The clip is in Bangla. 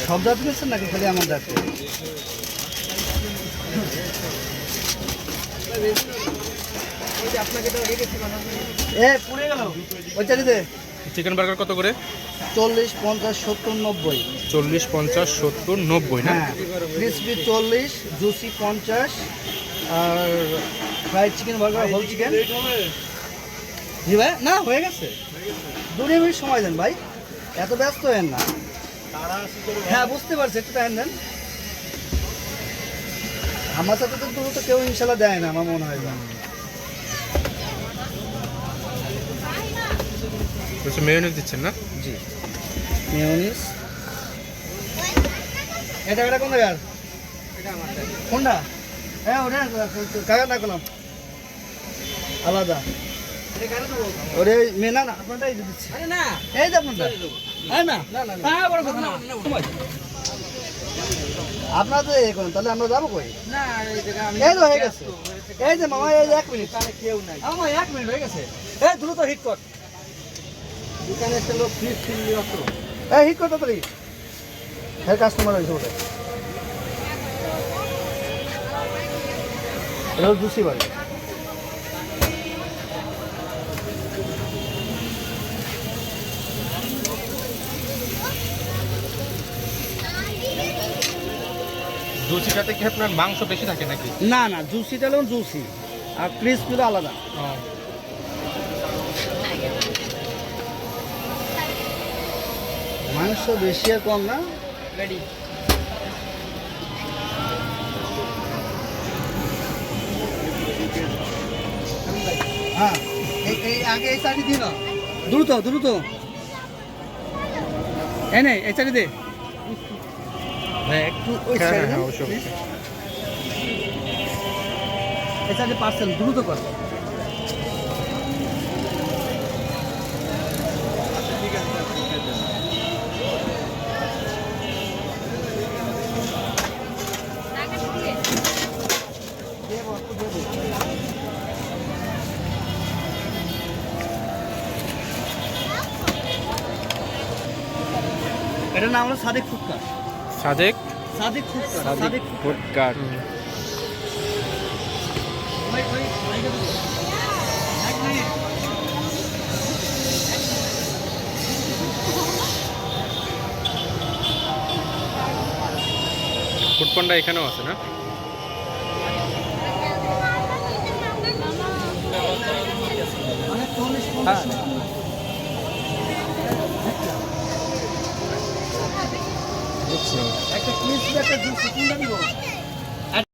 সব জাত নিচ্ছেন নাকি খালি আমার জাত? পুড়ে গেল ওই চালিতে। চিকেন বার্গার কত করে? 40, 50, 70, 90। 40, 50, 70, 90 না? হ্যাঁ, ক্রিসপি 40, জুসি 50 আর fried chicken burger whole chicken. জি ভাই, না হয়ে গেছে, 2 মিনিট সময় দেন ভাই, এত ব্যস্ত হেন না। হ্যাঁ বুঝতে পারছি, একটু টাইম দেন। আমার সাথে তো দ্রুত কেউ ইনশাল্লাহ দেয় না আমার মনে হয়। মেয়োনিজ দিচ্ছেন না? জি, মেয়োনিজ। এটা এটা কোন জায়গার? কোনটা? হ্যাঁ ওটা কাগজ না কোনো আলাদা। ওরে মেনা না আপনারটাই দিচ্ছি। না এই যে আপনারটা। হ্যাঁ না হ্যাঁ বড় কথা না। আপনারা তো এই করেন, তাহলে আমরা যাবো কই? না এই তো হয়ে গেছে। এই যে মামা, এই 1 মিনিট, তাহলে কেউ নাই। আমার 1 মিনিট হয়ে গেছে। এই দ্রুত হিট কর। দোকানে একটা লোক ফ্রিজ কিনলি অত। এই হিট কর তাড়াতাড়ি। এর কাস্টমার হইছে ওটা। এটা জুসি বাড়ি। জুসিটাতে কি আপনার মাংস বেশি থাকে নাকি? না না, জুসিটা হলো জুসি আর ক্রিসপিটা আলাদা। মাংস বেশি আর কম না। রেডি। হ্যাঁ এই আগে এই চাটি দিন, দ্রুত দ্রুত এনে এই চাটি দে ভাই, একটু ওই সাইডে এই চাটি পার্সেল দ্রুত কর। এটার নাম হলো Sadek food cart. Sadek Sadek food cart. Sadek food cart. Foodpanda এখানেও আছে না? হ্যাঁ একটা ক্লিপস একটা জুস কোনটা দিব?